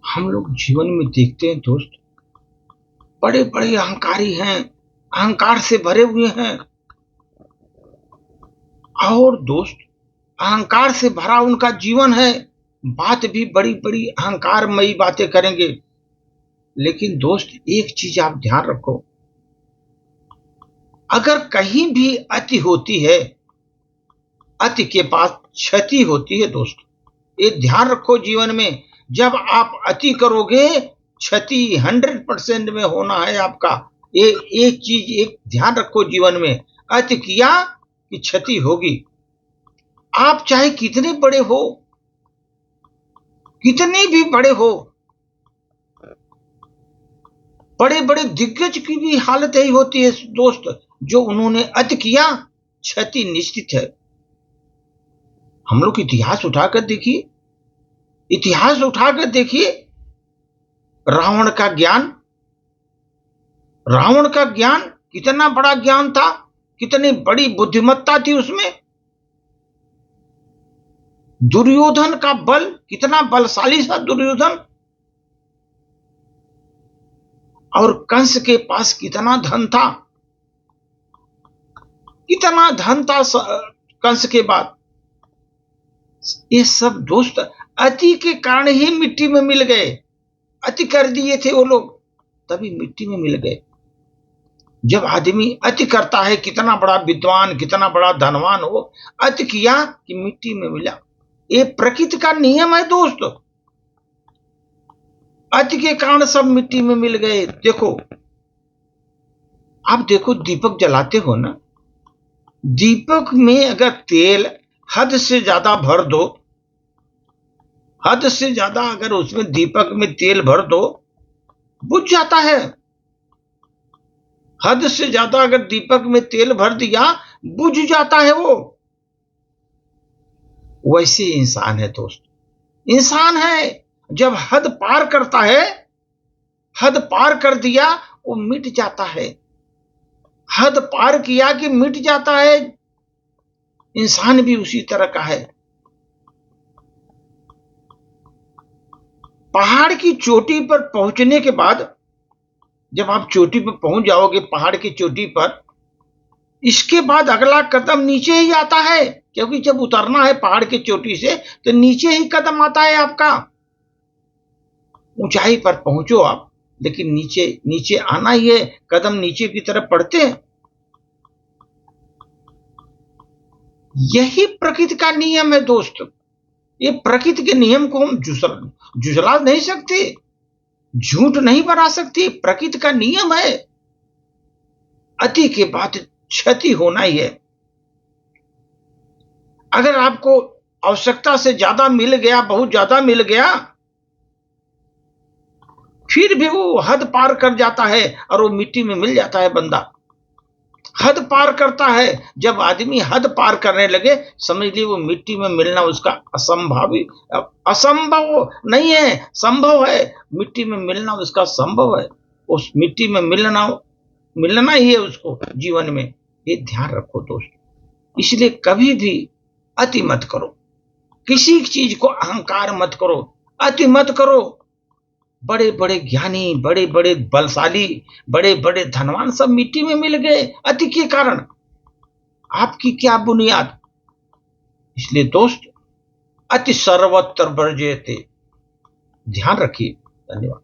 हम लोग जीवन में देखते हैं दोस्त, बड़े बड़े अहंकारी हैं, अहंकार से भरे हुए हैं। और दोस्त, अहंकार से भरा उनका जीवन है, बात भी बड़ी बड़ी अहंकारमयी बातें करेंगे। लेकिन दोस्त, एक चीज आप ध्यान रखो, अगर कहीं भी अति होती है, अति के पास क्षति होती है दोस्त। ये ध्यान रखो जीवन में, जब आप अति करोगे क्षति 100% में होना है आपका। ये एक चीज एक ध्यान रखो जीवन में, अति किया कि क्षति होगी। आप चाहे कितने बड़े हो, कितने भी बड़े हो, बड़े बड़े दिग्गज की भी हालत यही होती है दोस्त, जो उन्होंने अति किया क्षति निश्चित है। हम लोग इतिहास उठाकर देखिए, इतिहास उठाकर देखिए, रावण का ज्ञान, रावण का ज्ञान कितना बड़ा ज्ञान था, कितनी बड़ी बुद्धिमत्ता थी उसमें। दुर्योधन का बल, कितना बलशाली था दुर्योधन। और कंस के पास कितना धन था, कितना धन था कंस के बाद। ये सब दोस्त अति के कारण ही मिट्टी में मिल गए। अति कर दिए थे वो लोग, तभी मिट्टी में मिल गए। जब आदमी अति करता है, कितना बड़ा विद्वान, कितना बड़ा धनवान हो, अति किया कि मिट्टी में मिला। ये प्रकृति का नियम है दोस्त। अति के कारण सब मिट्टी में मिल गए। देखो, आप देखो, दीपक जलाते हो ना, दीपक में अगर तेल हद से ज्यादा भर दो, हद से ज्यादा अगर उसमें दीपक में तेल भर दो, बुझ जाता है। हद से ज्यादा अगर दीपक में तेल भर दिया, बुझ जाता है वो। वैसे इंसान है दोस्त, इंसान है, जब हद पार करता है, हद पार कर दिया, वो मिट जाता है। हद पार किया कि मिट जाता है। इंसान भी उसी तरह का है। पहाड़ की चोटी पर पहुंचने के बाद, जब आप चोटी पर पहुंच जाओगे, पहाड़ की चोटी पर, इसके बाद अगला कदम नीचे ही आता है, क्योंकि जब उतरना है पहाड़ की चोटी से तो नीचे ही कदम आता है आपका। ऊंचाई पर पहुंचो आप, लेकिन नीचे नीचे आना ही है, कदम नीचे की तरफ पड़ते हैं। यही प्रकृति का नियम है दोस्त। ये प्रकृति के नियम को हम झुझला नहीं सकते, झूठ नहीं बना सकते। प्रकृति का नियम है, अति के बाद क्षति होना ही है। अगर आपको आवश्यकता से ज्यादा मिल गया, बहुत ज्यादा मिल गया, फिर भी वो हद पार कर जाता है और वो मिट्टी में मिल जाता है बंदा। हद पार करता है। जब आदमी हद पार करने लगे, समझ लीजिए वो मिट्टी में मिलना उसका असंभव नहीं है, संभव है। मिट्टी में मिलना उसका संभव है। उस मिट्टी में मिलना ही है उसको जीवन में। ये ध्यान रखो दोस्त। इसलिए कभी भी अति मत करो, किसी चीज को अहंकार मत करो, अति मत करो। बड़े बड़े ज्ञानी, बड़े बड़े बलशाली, बड़े बड़े धनवान सब मिट्टी में मिल गए अति के कारण। आपकी क्या बुनियाद? इसलिए दोस्त, अति सर्वत्र वर्जयते। ध्यान रखिए। धन्यवाद।